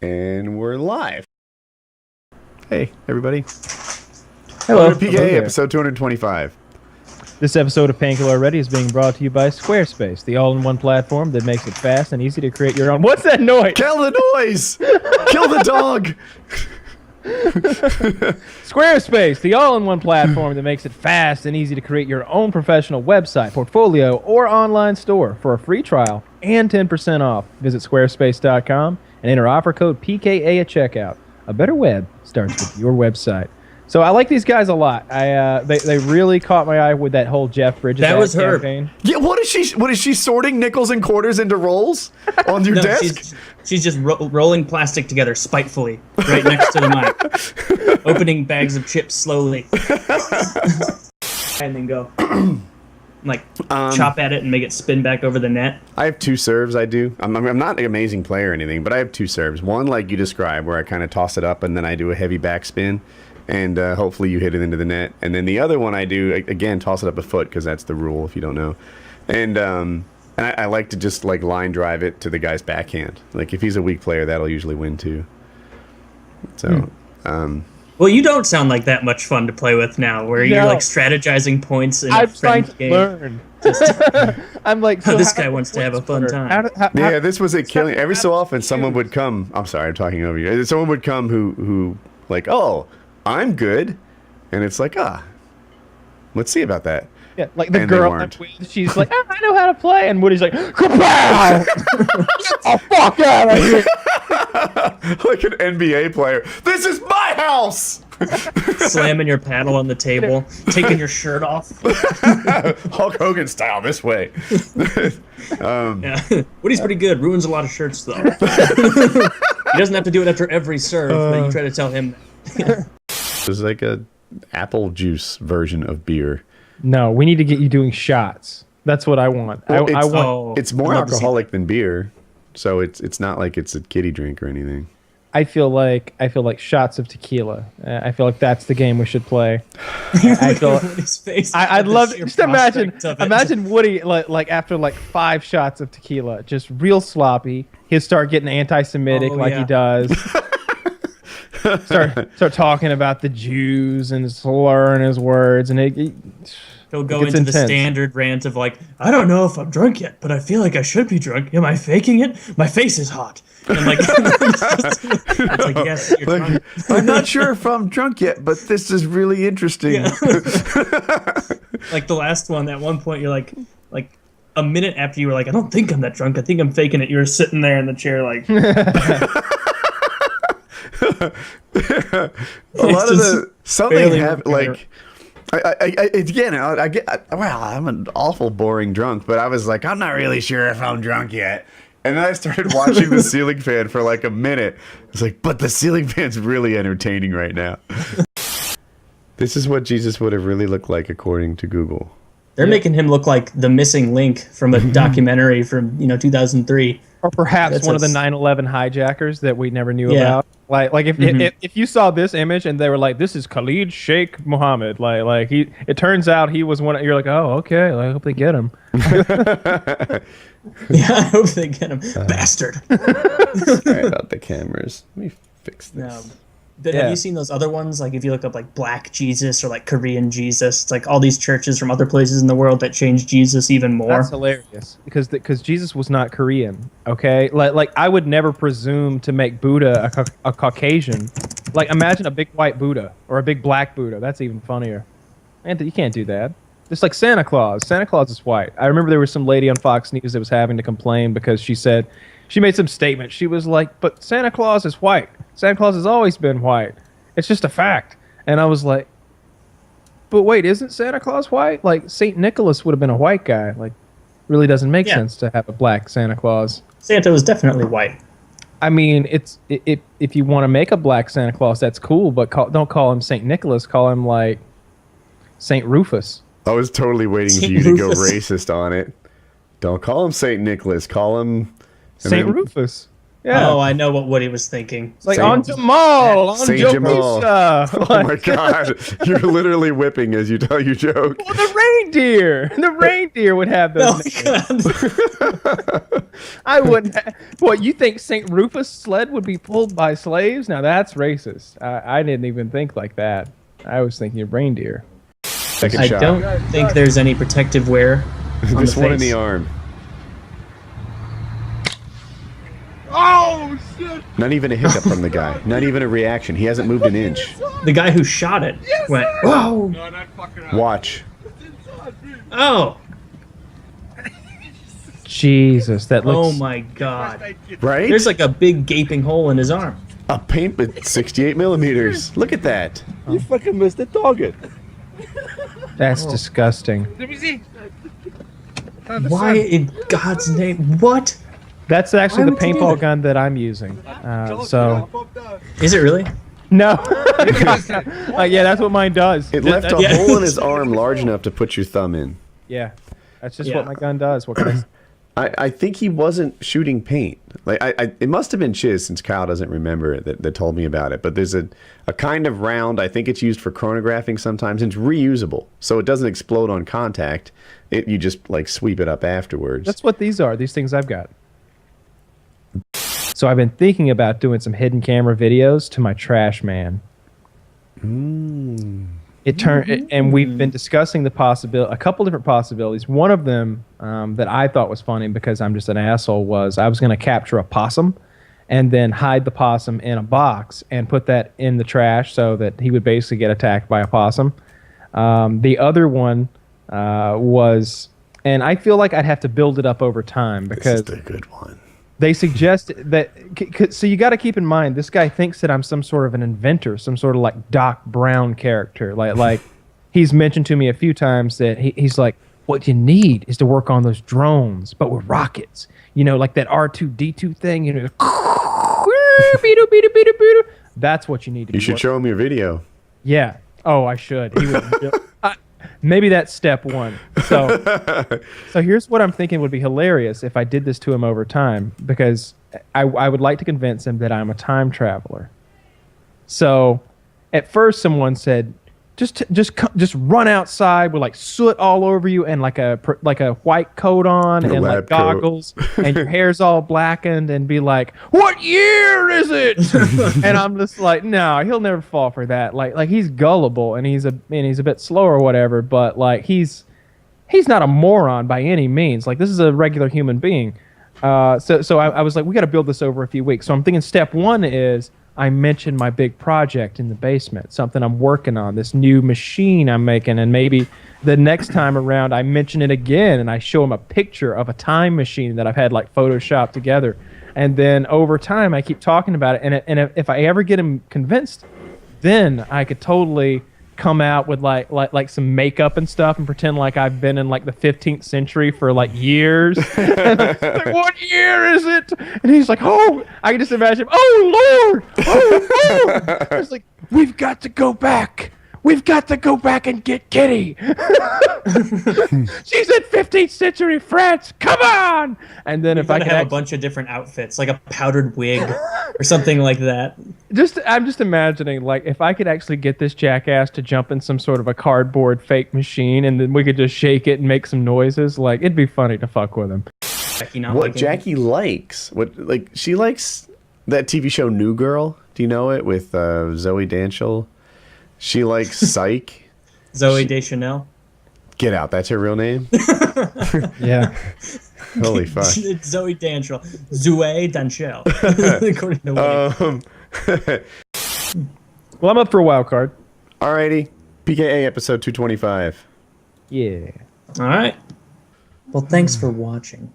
And we're live. Hey, everybody. Hello. Welcome to PKA episode 225. This episode of Painkiller Already is being brought to you by Squarespace, the all-in-one platform that makes it fast and easy to create your own... What's that noise? Kill the noise! Kill the dog! Squarespace, the all-in-one platform that makes it fast and easy to create your own professional website, portfolio, or online store. For a free trial and 10% off, visit squarespace.com and enter offer code PKA at checkout. A better web starts with your website. So I like these guys a lot. They really caught my eye with that whole Jeff Bridges campaign. Yeah, what is she sorting nickels and quarters into rolls on your desk? She's just rolling plastic together spitefully right next to the mic, opening bags of chips slowly, and then go chop at it and make it spin back over the net. I have two serves. I do. I'm not an amazing player or anything, but I have two serves. One, like you described, where I kind of toss it up and then I do a heavy backspin. And hopefully you hit it into the net. And then the other one I do, again, toss it up a foot, because that's the rule if you don't know. And I like to just like line drive it to the guy's backhand. Like if he's a weak player, that'll usually win too. So, well, you don't sound like that much fun to play with now, where you're like strategizing points in a friend game. Learn. I'm like, so this guy wants to have a fun time. Yeah, this was a killing. Every so often, someone would come. I'm sorry, I'm talking over you. Someone would come who like, oh, I'm good, and it's like, let's see about that. Yeah, like the girl I'm with, she's like, I know how to play, and Woody's like, kapow! Get the fuck out of here! Like an NBA player. This is my house! Slamming your paddle on the table, taking your shirt off. Hulk Hogan style, this way. Yeah. Woody's pretty good. Ruins a lot of shirts, though. He doesn't have to do it after every serve, but you try to tell him. It's like a apple juice version of beer. No, we need to get you doing shots. That's what I want. Well, it's more alcoholic than beer, so it's not like it's a kiddie drink or anything. I feel like shots of tequila. I feel like that's the game we should play. I feel Woody's face. I'd love just imagine Woody like after like 5 shots of tequila, just real sloppy. He'll start getting anti-Semitic he does. Start talking about the Jews and slurring his words, and he'll go into the standard rant of like, I don't know if I'm drunk yet, but I feel like I should be drunk. Am I faking it? My face is hot. And like, it's like, yes, you're drunk. I'm not sure if I'm drunk yet, but this is really interesting. Yeah. Like the last one, at one point you're like a minute after you were like, I don't think I'm that drunk. I think I'm faking it. You were sitting there in the chair like. A lot of the something have like I'm an awful boring drunk, but I was like, I'm not really sure if I'm drunk yet. And then I started watching the ceiling fan for like a minute. It's like, but the ceiling fan's really entertaining right now. This is what Jesus would have really looked like according to Google. They're making him look like the missing link from a documentary from 2003. Or perhaps one of the 9/11 hijackers that we never knew about. Like if you saw this image and they were like, this is Khalid Sheikh Mohammed, it turns out he was one. You're like, oh, okay. I hope they get him. Yeah, I hope they get him, bastard. Sorry about the cameras. Let me fix this. Have you seen those other ones? Like if you look up like Black Jesus or like Korean Jesus, it's like all these churches from other places in the world that changed Jesus even more. That's hilarious because Jesus was not Korean. Okay, like I would never presume to make Buddha a Caucasian. Like imagine a big white Buddha or a big black Buddha. That's even funnier. And you can't do that. Just like Santa Claus. Santa Claus is white. I remember there was some lady on Fox News that was having to complain because she made some statement. She was like, but Santa Claus is white. Santa Claus has always been white. It's just a fact. And I was like, but wait, isn't Santa Claus white? Like St. Nicholas would have been a white guy. Like really doesn't make sense to have a black Santa Claus. Santa was definitely white. I mean, if you want to make a black Santa Claus, that's cool, but don't call him St. Nicholas. Call him like St. Rufus. I was totally waiting for you to go racist on it. Don't call him St. Nicholas. Call him St. Rufus. Yeah. Oh, I know what Woody was thinking. It's like Say- on Jamal, on Say Joe Jamal. Pizza. Oh my god, you're literally whipping as you tell your joke. Well, the reindeer. The reindeer would have Oh those my names. God. I wouldn't. What, you think St. Rufus' sled would be pulled by slaves? Now that's racist. I didn't even think like that. I was thinking of reindeer. Second I shot. don't think there's any protective wear on This the one in face. the arm. Oh shit! Not even a hiccup from the guy. Not even a reaction. He hasn't moved an inch. The guy who shot it went, whoa! No, not fucking up. Watch. Oh! Jesus, that Oh looks. my God. Right? There's like a big gaping hole in his arm. A paint with 68 millimeters. Look at that. You fucking missed the target. That's disgusting. Let me see. Why in God's name? What? That's actually the Why would you do paintball that? gun that I'm using. So Is it really? no. Yeah, that's what mine does. It left a Yeah. hole in his arm large enough to put your thumb in. Yeah, that's just Yeah. what my gun does. What can I? I think he wasn't shooting paint. Like it must have been Chiz, since Kyle doesn't remember it, that told me about it. But there's a kind of round, I think it's used for chronographing sometimes, and it's reusable. So it doesn't explode on contact. You just like sweep it up afterwards. That's what these are. These things I've got. So I've been thinking about doing some hidden camera videos to my trash man. And we've been discussing the possibility, a couple different possibilities. One of them that I thought was funny because I'm just an asshole was I was going to capture a possum and then hide the possum in a box and put that in the trash so that he would basically get attacked by a possum. The other one was, and I feel like I'd have to build it up over time This because is the good one. they suggest that. So you got to keep in mind, this guy thinks that I'm some sort of an inventor, some sort of like Doc Brown character. Like he's mentioned to me a few times that he's like, what you need is to work on those drones, but with rockets. You know, like that R2D2 thing. You know, that's what you need to. You should show him your video. Yeah. Oh, I should. He would. Maybe that's step one. So here's what I'm thinking would be hilarious if I did this to him over time, because I would like to convince him that I'm a time traveler. So at first someone said, just run outside with like soot all over you and like a white coat on A and like lab coat. goggles and your hair's all blackened and be like, what year is it? And I'm just like, no, he'll never fall for that. Like he's gullible and he's a bit slow or whatever, but like he's not a moron by any means. Like this is a regular human being. So I was like, we got to build this over a few weeks. So I'm thinking step one is I mentioned my big project in the basement, something I'm working on, this new machine I'm making, and maybe the next time around I mention it again and I show him a picture of a time machine that I've had like photoshopped together. And then over time I keep talking about it, and if I ever get him convinced, then I could totally come out with like some makeup and stuff and pretend like I've been in like the 15th century for like years. And I'm like, what year is it? And he's like, oh, I can just imagine him, oh Lord, oh Lord. I was like, we've got to go back. We've got to go back and get Kitty. She's in 15th century France. Come on! And then if I Gotta could have a bunch of different outfits, like a powdered wig or something like that. I'm just imagining, like, if I could actually get this jackass to jump in some sort of a cardboard fake machine and then we could just shake it and make some noises, like, it'd be funny to fuck with him. Jackie not What liking it. Jackie likes, she likes that TV show New Girl. Do you know it with Zoe Danshall? She likes Psych. Zoe Deschanel. Get out. That's her real name. Yeah. Holy fuck. It's Zoe Danshell. Zoe Danshell. According to Woody. Well, I'm up for a wild card. Alrighty. PKA episode 225. Yeah. All right. Well, thanks for watching.